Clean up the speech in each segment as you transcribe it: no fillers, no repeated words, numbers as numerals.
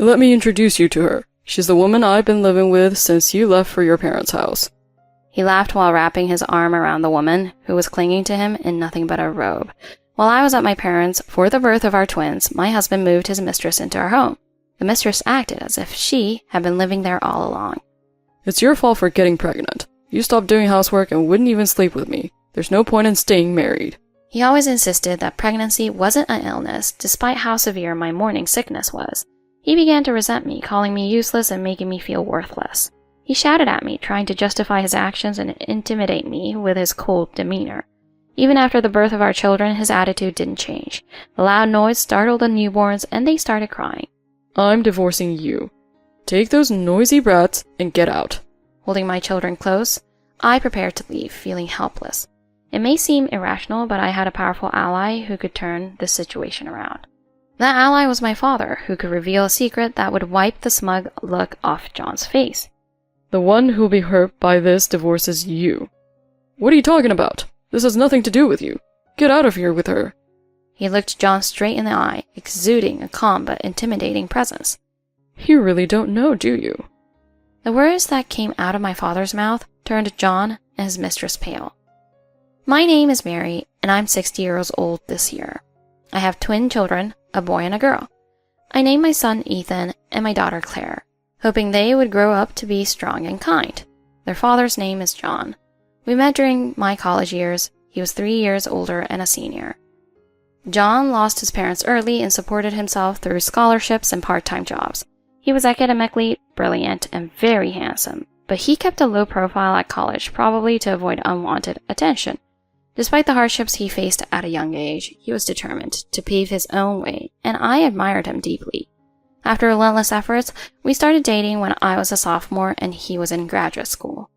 Let me introduce you to her. She's the woman I've been living with since you left for your parents' house." He laughed while wrapping his arm around the woman, who was clinging to him in nothing but a robe. While I was at my parents' for the birth of our twins, my husband moved his mistress into our home. The mistress acted as if she had been living there all along. "It's your fault for getting pregnant. You stopped doing housework and wouldn't even sleep with me. There's no point in staying married." He always insisted that pregnancy wasn't an illness, despite how severe my morning sickness was. He began to resent me, calling me useless and making me feel worthless. He shouted at me, trying to justify his actions and intimidate me with his cold demeanor. Even after the birth of our children, his attitude didn't change. The loud noise startled the newborns, and they started crying. "I'm divorcing you. Take those noisy brats and get out." Holding my children close, I prepared to leave, feeling helpless. It may seem irrational, but I had a powerful ally who could turn the situation around. That ally was my father, who could reveal a secret that would wipe the smug look off John's face. "The one who'll be hurt by this divorce is you." "What are you talking about? This has nothing to do with you. Get out of here with her." He looked John straight in the eye, exuding a calm but intimidating presence. "You really don't know, do you?" The words that came out of my father's mouth turned John and his mistress pale. "My name is Mary, and I'm 60 years old this year. I have twin children, a boy and a girl. I named my son Ethan and my daughter Claire, hoping they would grow up to be strong and kind. Their father's name is John. We met during my college years. He was 3 years older and a senior. John lost his parents early and supported himself through scholarships and part-time jobs. He was academically brilliant and very handsome, but he kept a low profile at college, probably to avoid unwanted attention. Despite the hardships he faced at a young age, he was determined to pave his own way, and I admired him deeply. After relentless efforts, we started dating when I was a sophomore and he was in graduate school.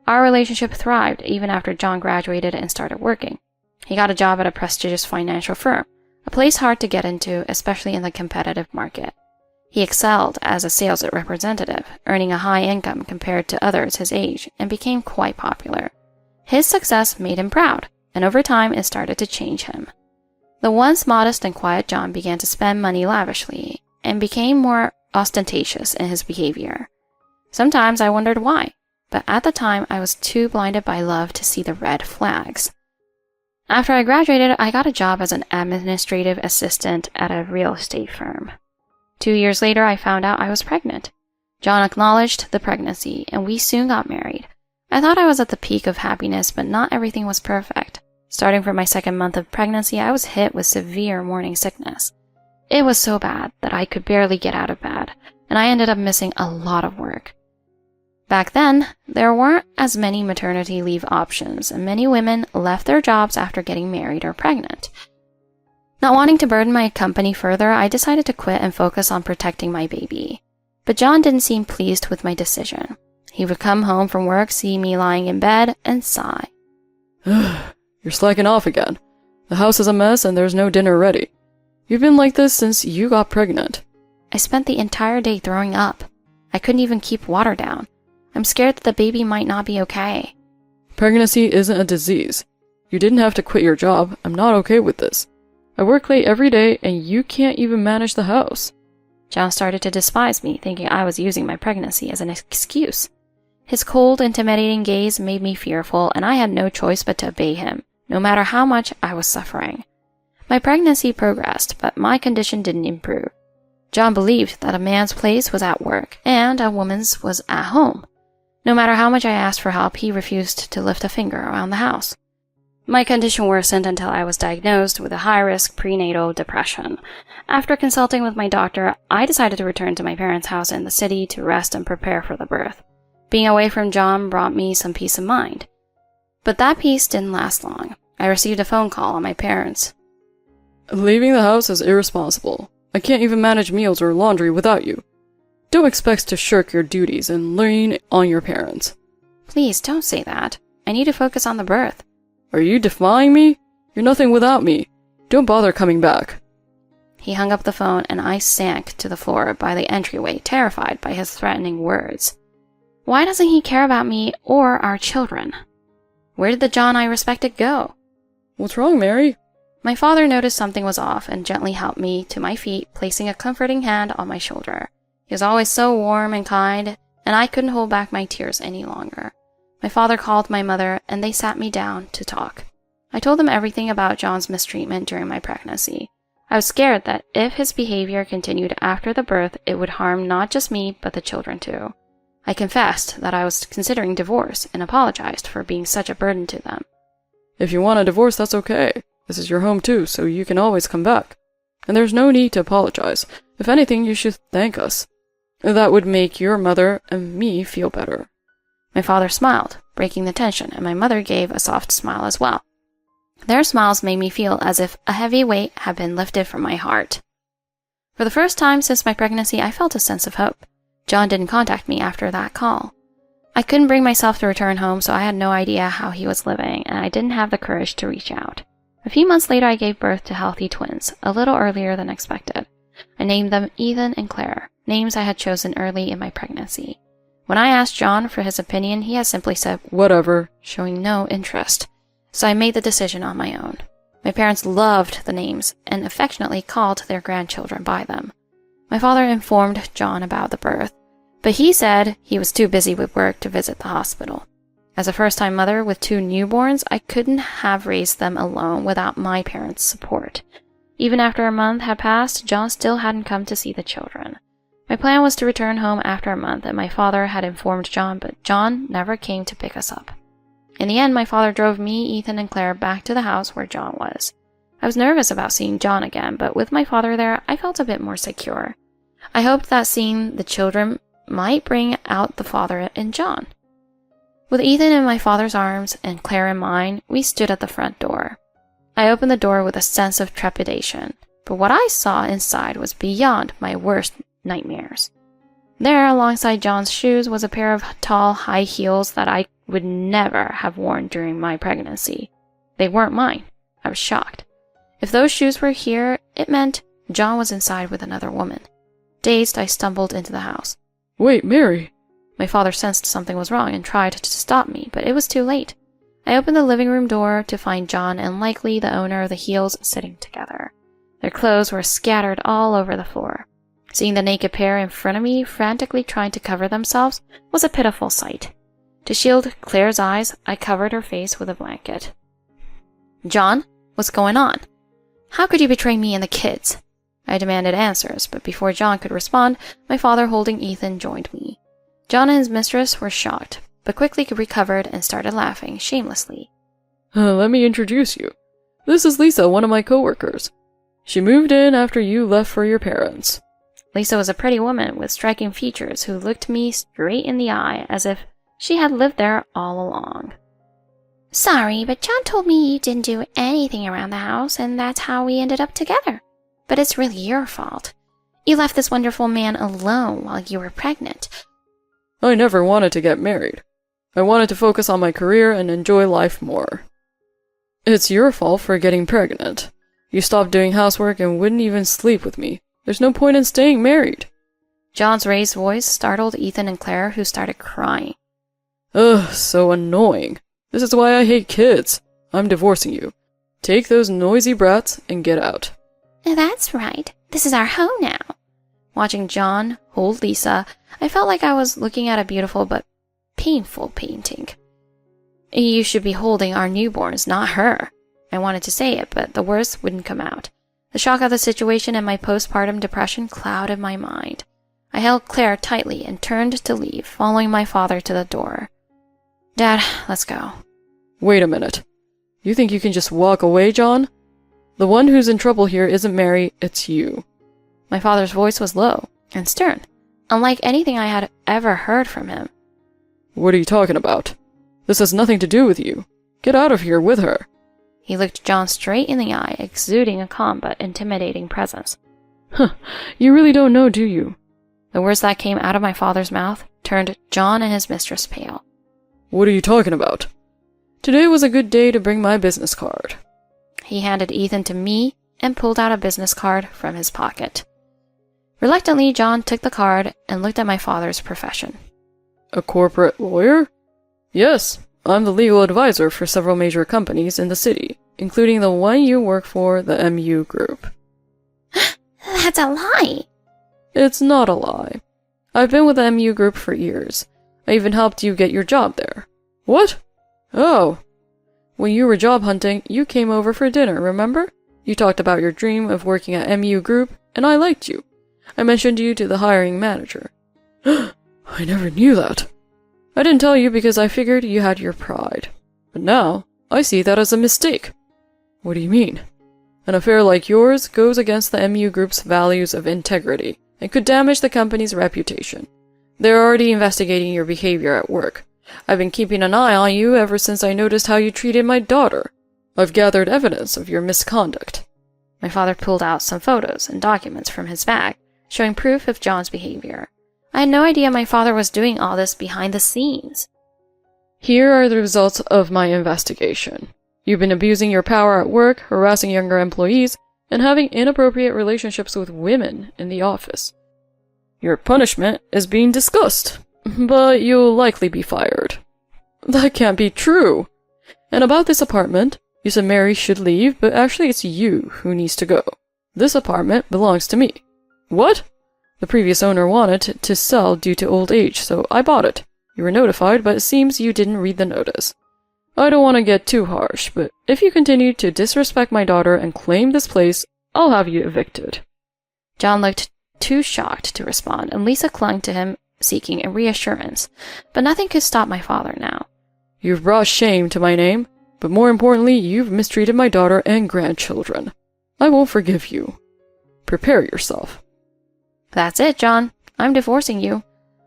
Our relationship thrived even after John graduated and started working. He got a job at a prestigious financial firm, a place hard to get into, especially in the competitive market. He excelled as a sales representative, earning a high income compared to others his age, and became quite popular. His success made him proud, and over time it started to change him. The once modest and quiet John began to spend money lavishly, and became more ostentatious in his behavior. Sometimes I wondered why, but at the time I was too blinded by love to see the red flags. After I graduated, I got a job as an administrative assistant at a real estate firm. 2 years later, I found out I was pregnant. John acknowledged the pregnancy, and we soon got married. I thought I was at the peak of happiness, but not everything was perfect. Starting from my second month of pregnancy, I was hit with severe morning sickness. It was so bad that I could barely get out of bed, and I ended up missing a lot of work. Back then, there weren't as many maternity leave options, and many women left their jobs after getting married or pregnant. Not wanting to burden my company further, I decided to quit and focus on protecting my baby. But John didn't seem pleased with my decision. He would come home from work, see me lying in bed, and sigh. "You're slacking off again. The house is a mess and there's no dinner ready. You've been like this since you got pregnant." I spent the entire day throwing up. I couldn't even keep water down. I'm scared that the baby might not be okay. "Pregnancy isn't a disease. You didn't have to quit your job. I'm not okay with this. I work late every day and you can't even manage the house." John started to despise me, thinking I was using my pregnancy as an excuse. His cold, intimidating gaze made me fearful, and I had no choice but to obey him, no matter how much I was suffering. My pregnancy progressed, but my condition didn't improve. John believed that a man's place was at work, and a woman's was at home. No matter how much I asked for help, he refused to lift a finger around the house. My condition worsened until I was diagnosed with a high-risk prenatal depression. After consulting with my doctor, I decided to return to my parents' house in the city to rest and prepare for the birth. Being away from John brought me some peace of mind. But that peace didn't last long. I received a phone call on my parents. "Leaving the house is irresponsible. I can't even manage meals or laundry without you. Don't expect to shirk your duties and lean on your parents." "Please don't say that. I need to focus on the birth." "Are you defying me? You're nothing without me. Don't bother coming back." He hung up the phone and I sank to the floor by the entryway, terrified by his threatening words. Why doesn't he care about me or our children? Where did the John I respected go? "What's wrong, Mary?" My father noticed something was off and gently helped me to my feet, placing a comforting hand on my shoulder. He was always so warm and kind, and I couldn't hold back my tears any longer. My father called my mother, and they sat me down to talk. I told them everything about John's mistreatment during my pregnancy. I was scared that if his behavior continued after the birth, it would harm not just me, but the children too. I confessed that I was considering divorce and apologized for being such a burden to them. If you want a divorce, that's okay. This is your home too, so you can always come back. And there's no need to apologize. If anything, you should thank us. That would make your mother and me feel better. My father smiled, breaking the tension, and my mother gave a soft smile as well. Their smiles made me feel as if a heavy weight had been lifted from my heart. For the first time since my pregnancy, I felt a sense of hope. John didn't contact me after that call. I couldn't bring myself to return home, so I had no idea how he was living, and I didn't have the courage to reach out. A few months later, I gave birth to healthy twins, a little earlier than expected. I named them Ethan and Claire, names I had chosen early in my pregnancy. When I asked John for his opinion, he had simply said, "Whatever," showing no interest. So I made the decision on my own. My parents loved the names and affectionately called their grandchildren by them. My father informed John about the birth, but he said he was too busy with work to visit the hospital. As a first-time mother with 2 newborns, I couldn't have raised them alone without my parents' support. Even after a month had passed, John still hadn't come to see the children. My plan was to return home after a month, and my father had informed John, but John never came to pick us up. In the end, my father drove me, Ethan, and Claire back to the house where John was. I was nervous about seeing John again, but with my father there, I felt a bit more secure. I hoped that seeing the children might bring out the father in John. With Ethan in my father's arms and Claire in mine, we stood at the front door. I opened the door with a sense of trepidation, but what I saw inside was beyond my worst nightmares. There, alongside John's shoes, was a pair of tall, high heels that I would never have worn during my pregnancy. They weren't mine. I was shocked. If those shoes were here, it meant John was inside with another woman. Dazed, I stumbled into the house. "Wait, Mary!" My father sensed something was wrong and tried to stop me, but it was too late. I opened the living room door to find John and likely the owner of the heels sitting together. Their clothes were scattered all over the floor. Seeing the naked pair in front of me frantically trying to cover themselves was a pitiful sight. To shield Claire's eyes, I covered her face with a blanket. "John, what's going on? How could you betray me and the kids?" I demanded answers, but before John could respond, my father holding Ethan joined me. John and his mistress were shocked, but quickly recovered and started laughing shamelessly. Let me introduce you. This is Lisa, one of my coworkers. She moved in after you left for your parents." Lisa was a pretty woman with striking features who looked me straight in the eye as if she had lived there all along. "Sorry, but John told me you didn't do anything around the house, and that's how we ended up together. But it's really your fault. You left this wonderful man alone while you were pregnant." "I never wanted to get married. I wanted to focus on my career and enjoy life more. It's your fault for getting pregnant. You stopped doing housework and wouldn't even sleep with me. There's no point in staying married." John's raised voice startled Ethan and Claire, who started crying. Ugh, so annoying. This is why I hate kids. I'm divorcing you. Take those noisy brats and get out. "That's right. This is our home now." Watching John hold Lisa, I felt like I was looking at a beautiful but painful painting. "You should be holding our newborns, not her." I wanted to say it, but the words wouldn't come out. The shock of the situation and my postpartum depression clouded my mind. I held Claire tightly and turned to leave, following my father to the door. "Dad, let's go." Wait a minute. You think you can just walk away, John? The one who's in trouble here isn't Mary, it's you. My father's voice was low and stern, unlike anything I had ever heard from him. What are you talking about? This has nothing to do with you. Get out of here with her. He looked John straight in the eye, exuding a calm but intimidating presence. You really don't know, do you? The words that came out of my father's mouth turned John and his mistress pale. What are you talking about? Today was a good day to bring my business card. He handed Ethan to me and pulled out a business card from his pocket. Reluctantly, John took the card and looked at my father's profession. A corporate lawyer? Yes, I'm the legal advisor for several major companies in the city, including the one you work for, the MU Group. That's a lie! It's not a lie. I've been with the MU group for years. I even helped you get your job there. What? Oh. When you were job hunting, you came over for dinner, remember? You talked about your dream of working at MU group, and I liked you. I mentioned you to the hiring manager. I never knew that. I didn't tell you because I figured you had your pride. But now, I see that as a mistake. What do you mean? An affair like yours goes against the MU group's values of integrity and could damage the company's reputation. They're already investigating your behavior at work. I've been keeping an eye on you ever since I noticed how you treated my daughter. I've gathered evidence of your misconduct. My father pulled out some photos and documents from his bag, showing proof of John's behavior. I had no idea my father was doing all this behind the scenes. Here are the results of my investigation. You've been abusing your power at work, harassing younger employees, and having inappropriate relationships with women in the office. Your punishment is being discussed, but you'll likely be fired. That can't be true. And about this apartment, you said Mary should leave, but actually it's you who needs to go. This apartment belongs to me. What? The previous owner wanted to sell due to old age, so I bought it. You were notified, but it seems you didn't read the notice. I don't want to get too harsh, but if you continue to disrespect my daughter and claim this place, I'll have you evicted. John looked too shocked to respond, and Lisa clung to him, seeking a reassurance. But nothing could stop my father now. You've brought shame to my name, but more importantly, you've mistreated my daughter and grandchildren. I won't forgive you. Prepare yourself. That's it, John. I'm divorcing you.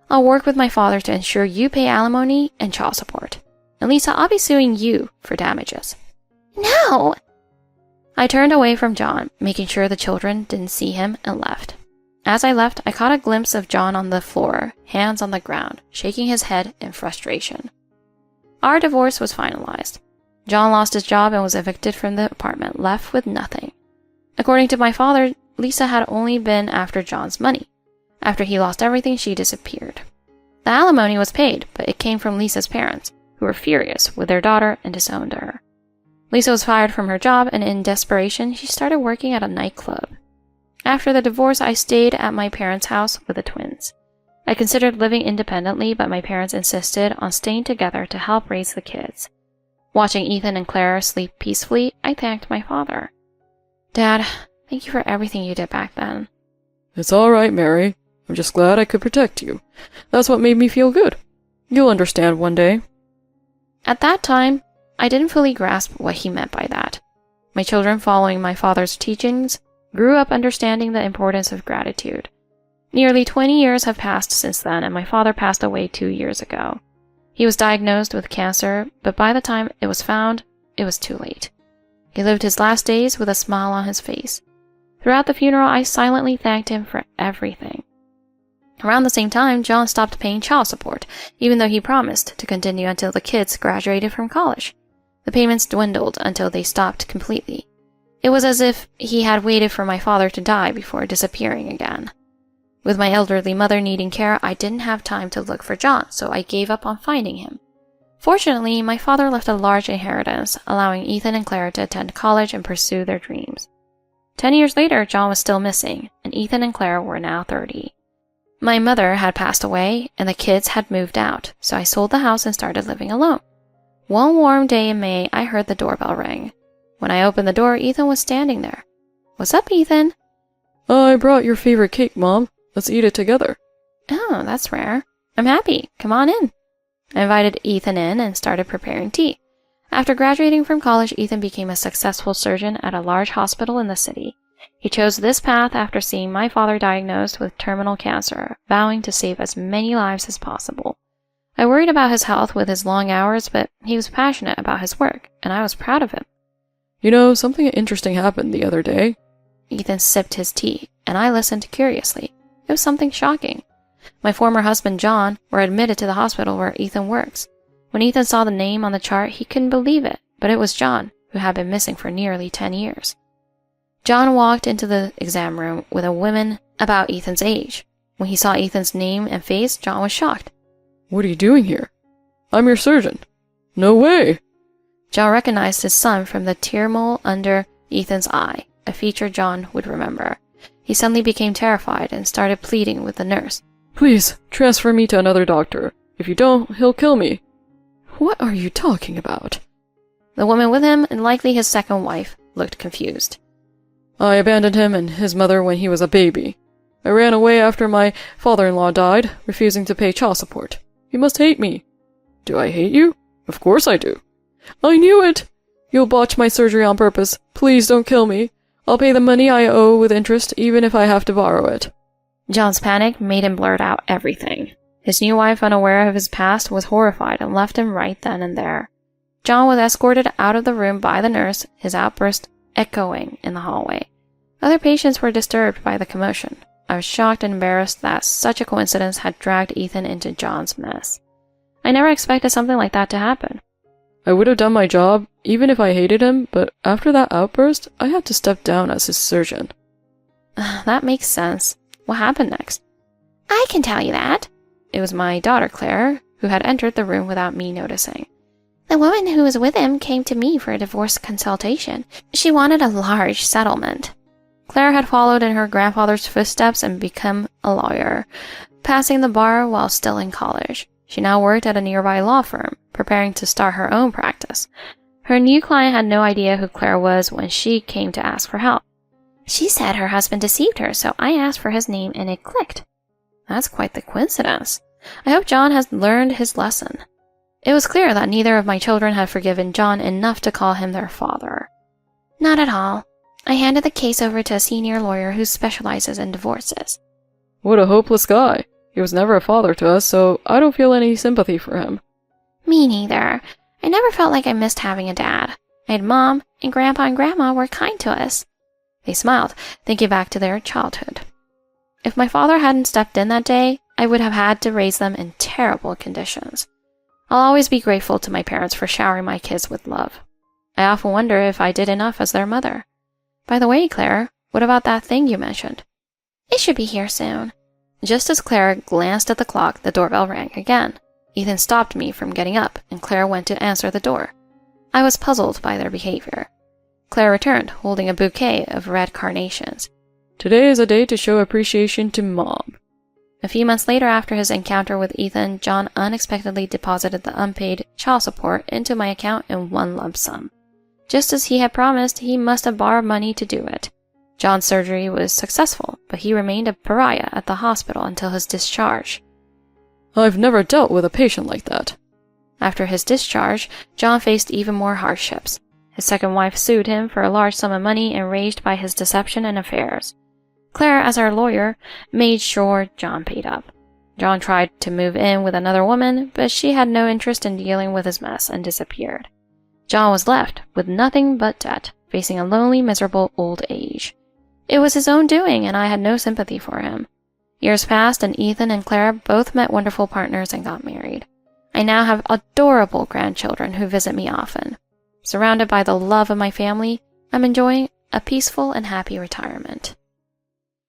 I'll work with my father to ensure you pay alimony and child support. And Lisa, I'll be suing you for damages. No! I turned away from John, making sure the children didn't see him, and left. As I left, I caught a glimpse of John on the floor, hands on the ground, shaking his head in frustration. Our divorce was finalized. John lost his job and was evicted from the apartment, left with nothing. According to my father, Lisa had only been after John's money. After he lost everything, she disappeared. The alimony was paid, but it came from Lisa's parents, who were furious with their daughter and disowned her. Lisa was fired from her job, and in desperation, she started working at a nightclub. After the divorce, I stayed at my parents' house with the twins. I considered living independently, but my parents insisted on staying together to help raise the kids. Watching Ethan and Clara sleep peacefully, I thanked my father. Dad, thank you for everything you did back then. It's all right, Mary. I'm just glad I could protect you. That's what made me feel good. You'll understand one day. At that time, I didn't fully grasp what he meant by that. My children, following my father's teachings, grew up understanding the importance of gratitude. Nearly 20 years have passed since then, and my father passed away 2 years ago. He was diagnosed with cancer, but by the time it was found, it was too late. He lived his last days with a smile on his face. Throughout the funeral, I silently thanked him for everything. Around the same time, John stopped paying child support, even though he promised to continue until the kids graduated from college. The payments dwindled until they stopped completely. It was as if he had waited for my father to die before disappearing again. With my elderly mother needing care, I didn't have time to look for John, so I gave up on finding him. Fortunately, my father left a large inheritance, allowing Ethan and Clara to attend college and pursue their dreams. 10 years later, John was still missing, and Ethan and Clara were now 30. My mother had passed away, and the kids had moved out, so I sold the house and started living alone. One warm day in May, I heard the doorbell ring. When I opened the door, Ethan was standing there. "What's up, Ethan?" I brought your favorite cake, Mom. Let's eat it together. "Oh, that's rare. I'm happy. Come on in." I invited Ethan in and started preparing tea. After graduating from college, Ethan became a successful surgeon at a large hospital in the city. He chose this path after seeing my father diagnosed with terminal cancer, vowing to save as many lives as possible. I worried about his health with his long hours, but he was passionate about his work, and I was proud of him. You know, something interesting happened the other day. Ethan sipped his tea, and I listened curiously. It was something shocking. My former husband, John, were admitted to the hospital where Ethan works. When Ethan saw the name on the chart, he couldn't believe it, but it was John, who had been missing for nearly 10 years. John walked into the exam room with a woman about Ethan's age. When he saw Ethan's name and face, John was shocked. What are you doing here? I'm your surgeon. No way! John recognized his son from the tear mole under Ethan's eye, a feature John would remember. He suddenly became terrified and started pleading with the nurse. Please, transfer me to another doctor. If you don't, he'll kill me. What are you talking about? The woman with him, and likely his second wife, looked confused. I abandoned him and his mother when he was a baby. I ran away after my father-in-law died, refusing to pay child support. You must hate me. Do I hate you? Of course I do. I knew it! You'll botch my surgery on purpose. Please don't kill me. I'll pay the money I owe with interest, even if I have to borrow it. John's panic made him blurt out everything. His new wife, unaware of his past, was horrified and left him right then and there. John was escorted out of the room by the nurse, his outburst echoing in the hallway. Other patients were disturbed by the commotion. I was shocked and embarrassed that such a coincidence had dragged Ethan into John's mess. I never expected something like that to happen. I would have done my job, even if I hated him, but after that outburst, I had to step down as his surgeon. That makes sense. What happened next? I can tell you that. It was my daughter, Claire, who had entered the room without me noticing. The woman who was with him came to me for a divorce consultation. She wanted a large settlement. Claire had followed in her grandfather's footsteps and become a lawyer, passing the bar while still in college. She now worked at a nearby law firm, preparing to start her own practice. Her new client had no idea who Claire was when she came to ask for help. She said her husband deceived her, so I asked for his name and it clicked. That's quite the coincidence. I hope John has learned his lesson. It was clear that neither of my children had forgiven John enough to call him their father. Not at all. I handed the case over to a senior lawyer who specializes in divorces. What a hopeless guy. He was never a father to us, so I don't feel any sympathy for him. Me neither. I never felt like I missed having a dad. I had Mom, and Grandpa and Grandma were kind to us. They smiled, thinking back to their childhood. If my father hadn't stepped in that day, I would have had to raise them in terrible conditions. I'll always be grateful to my parents for showering my kids with love. I often wonder if I did enough as their mother. By the way, Claire, what about that thing you mentioned? It should be here soon. Just as Claire glanced at the clock, the doorbell rang again. Ethan stopped me from getting up, and Claire went to answer the door. I was puzzled by their behavior. Claire returned, holding a bouquet of red carnations. Today is a day to show appreciation to Mom. A few months later, after his encounter with Ethan, John unexpectedly deposited the unpaid child support into my account in one lump sum. Just as he had promised, he must have borrowed money to do it. John's surgery was successful, but he remained a pariah at the hospital until his discharge. I've never dealt with a patient like that. After his discharge, John faced even more hardships. His second wife sued him for a large sum of money enraged by his deception and affairs. Claire, as our lawyer, made sure John paid up. John tried to move in with another woman, but she had no interest in dealing with his mess and disappeared. John was left with nothing but debt, facing a lonely, miserable old age. It was his own doing, and I had no sympathy for him. Years passed, and Ethan and Claire both met wonderful partners and got married. I now have adorable grandchildren who visit me often. Surrounded by the love of my family, I'm enjoying a peaceful and happy retirement.